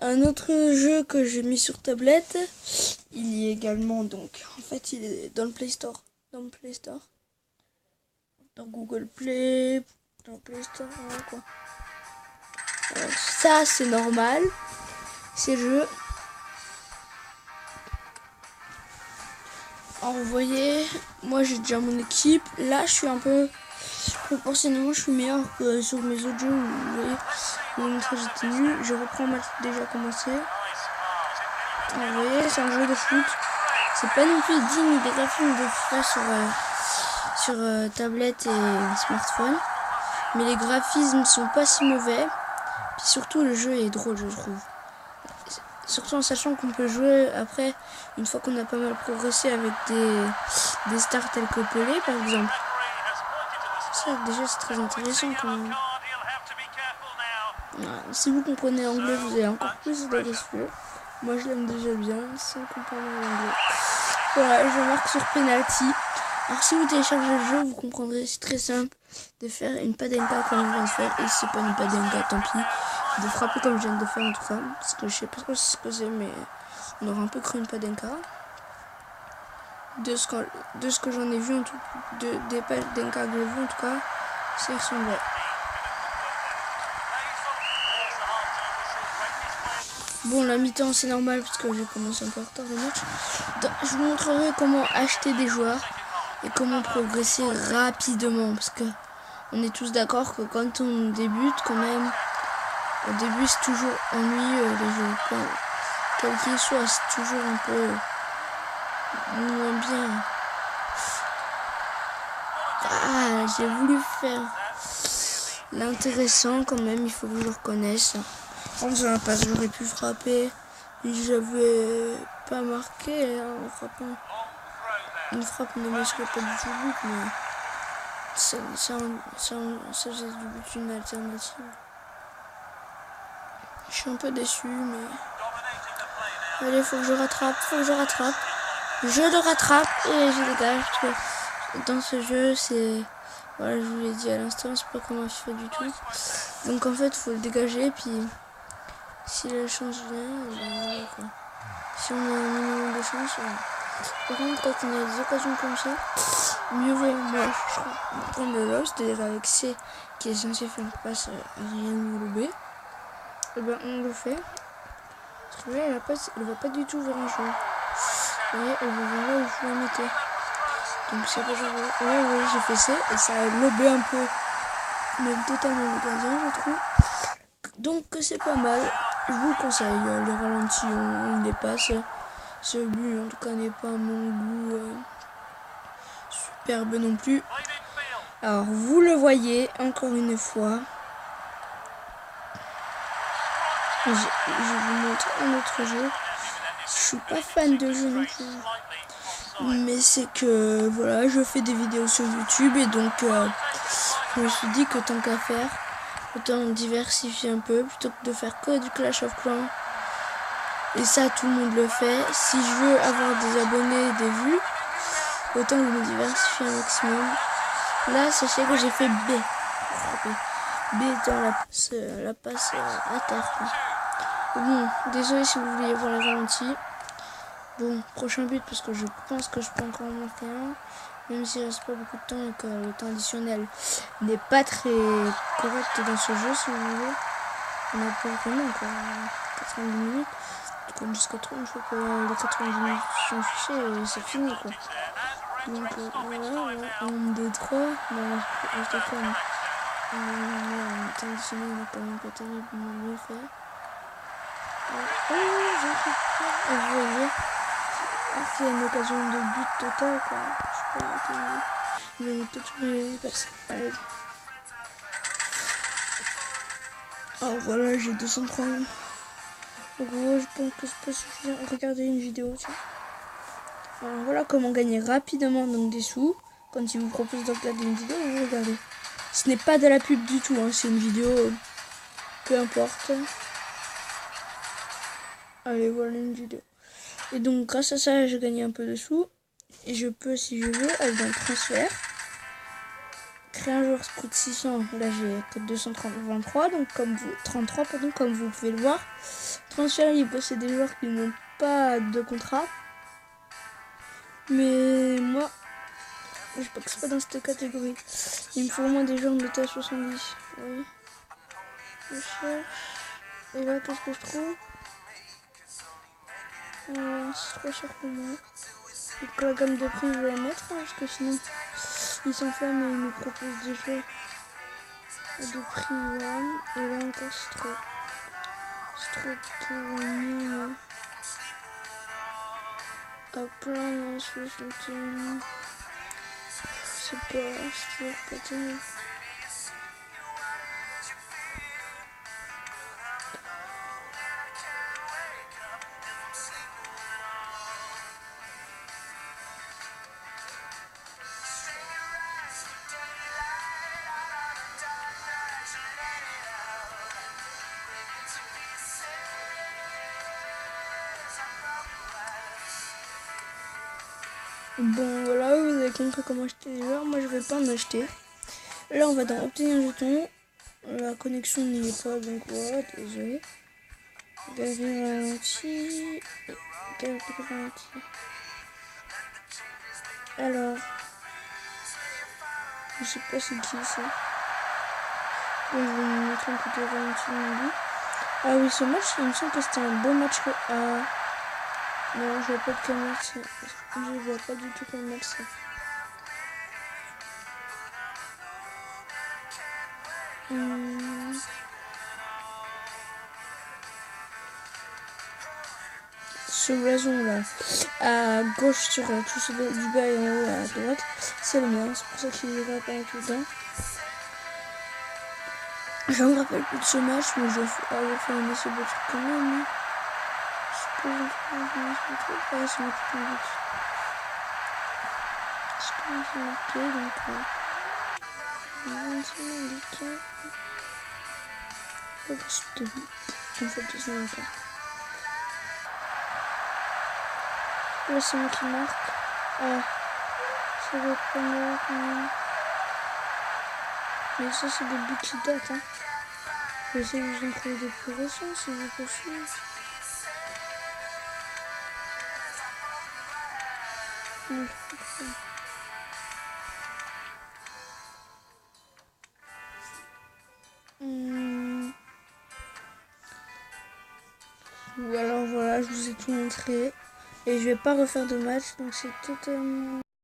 Un autre jeu que j'ai mis sur tablette, il y est également, donc en fait il est dans le Play Store. Dans Google Play, dans le Play Store, voilà quoi. Alors, ça c'est normal, ces jeux. Alors vous voyez, moi j'ai déjà mon équipe. Là je suis un peu, proportionnellement je suis meilleur que sur mes autres jeux. Vous voyez, mon entrée j'étais nul. Je reprends ma déjà commencé. Alors, vous voyez, c'est un jeu de foot. C'est pas non plus digne des graphismes de FIFA sur tablette et smartphone. Mais les graphismes sont pas si mauvais. Puis surtout le jeu est drôle, je trouve. Surtout en sachant qu'on peut jouer après, une fois qu'on a pas mal progressé avec des stars telles que Pelé par exemple. Ça déjà c'est très intéressant quand même. Voilà. Si vous comprenez l'anglais, vous avez encore plus de respect. Moi je l'aime déjà bien sans comprendre l'anglais. Voilà, je marque sur penalty. Alors si vous téléchargez le jeu, vous comprendrez, c'est très simple de faire une padenka comme je viens de faire. Et si c'est pas une padenka, tant pis. De frapper comme je viens de faire en tout cas. Parce que je sais pas trop ce que c'est, mais on aurait un peu cru une padenka. De ce que j'en ai vu, des padenka que j'ai vu en tout cas, ça y ressemblait. Bon, la mi-temps c'est normal parce que j'ai commencé un peu en retard le match. Je vous montrerai comment acheter des joueurs et comment progresser rapidement parce que on est tous d'accord que quand on débute quand même, au début c'est toujours ennuyeux les jeux. Quel qu'il soit, c'est toujours un peu moins bien. Ah, j'ai voulu faire l'intéressant quand même, il faut que je le reconnaisse. En faisant la passe, j'aurais pu frapper. J'avais pas marqué en frappant. Une frappe ne masque pas du tout le but, mais ça faisait du but une alternative. Je suis un peu déçu, mais... Allez, faut que je rattrape. Je le rattrape et je dégage, parce que dans ce jeu, c'est... Voilà, je vous l'ai dit à l'instant, c'est pas comme un FIFA du tout. Donc en fait, faut le dégager, puis... Si la chance vient, ben voilà quoi. Si on a un minimum de chance, voilà. Par contre, quand on a des occasions comme ça, mieux vaut, moi, je trouve, prendre le loss, c'est-à-dire avec C qui est censé faire une passe à Ryan Mouloubé. Et ben on le fait. Parce que là, la passe, elle va pas du tout vers un joueur. Vous voyez, elle va vers là où je la mettais. Donc ça va genre... Là, vous voyez, j'ai fait C et ça a lobé un peu, même totalement le gardien, je trouve. Donc c'est pas mal. Je vous le conseille, les ralentis, on les passe. Ce but en tout cas n'est pas mon goût superbe non plus. Alors vous le voyez encore une fois. Je vous montre un autre jeu. Je suis pas fan de jeu non plus. Mais c'est que voilà, je fais des vidéos sur YouTube et donc je me suis dit que tant qu'à faire, autant diversifier un peu plutôt que de faire que du Clash of Clans. Et ça, tout le monde le fait. Si je veux avoir des abonnés et des vues, autant que je me diversifie un maximum. Là, sachez que j'ai fait B. B dans la passe à terre. Bon, désolé si vous voulez voir les ralentis. Bon, prochain but parce que je pense que je peux encore en marquer un. Même s'il reste pas beaucoup de temps et que le temps additionnel n'est pas très correct dans ce jeu, si vous voulez. On a pas vraiment quoi. 90 minutes. Comme jusqu'à 30, je crois que les 90 minutes sont fichées et c'est fini quoi. Donc voilà, 1, 2, 3, non, je te fais un temps additionnel, on n'a quand même pas terriblement bien fait. Et vous voyez, c'est une occasion de but total quoi. Je sais pas, mais peut-être que je passe. Allez. Alors voilà, j'ai 203. En gros, je pense que c'est pas suffisant. Regardez une vidéo, tiens. Alors voilà comment gagner rapidement donc des sous. Quand il vous propose de regarder une vidéo, vous regardez. Ce n'est pas de la pub du tout, hein, c'est une vidéo, peu importe. Allez, voilà une vidéo. Et donc grâce à ça, j'ai gagné un peu de sous. Et je peux, si je veux, aller dans le transfert, créer un joueur scout 600. Là j'ai que 223, donc comme vous 33 pardon, comme vous pouvez le voir. Transfert libre, c'est des joueurs qui n'ont pas de contrat. Mais moi, je passe pas dans cette catégorie. Il me faut au moins des joueurs notés à 70. Oui. Je cherche. Et là, qu'est-ce que je trouve? C'est trop cher pour moi. Donc la gamme de prix, je vais la mettre, hein, parce que sinon, ils s'enflamment et ils nous proposent des jeux de prix. Voilà. Et là encore, c'est trop. C'est trop pour nous. À plein, 61. C'est toujours pas terrible. Bon voilà, vous avez compris comment acheter les joueurs. Moi je vais pas en acheter. Là on va dans obtenir un jeton. La connexion n'y est pas, donc voilà, désolé. Galerie ralenti. Galerie ralenti. Alors, je sais pas c'est qui ça. Je vais vous montrer un peu de ralenti. Ah oui, ce match, il me semble que c'était un beau match. Non, je vois pas de quel match. Je vois pas du tout quel match c'est. Ce blason là, à gauche sur tout ce du bas et en haut à droite, c'est le mien, c'est pour ça qu'il va pas tout le temps. Je me rappelle plus de ce match, mais je vais faire un essai de truc quand même. Je peux pas se mettre en but. Je commence à marquer, donc pas possible de but. En fait, je sais même pas. Là, c'est moi qui marque. Ah, ça doit être pas moi quand même. Mais ça, c'est des buts qui datent. Hein. Je vais essayer de vous en trouver des plus récents si c'est possible. Non, je peux pas. Ou alors voilà, je vous ai tout montré. Et je vais pas refaire de match, donc c'est totalement...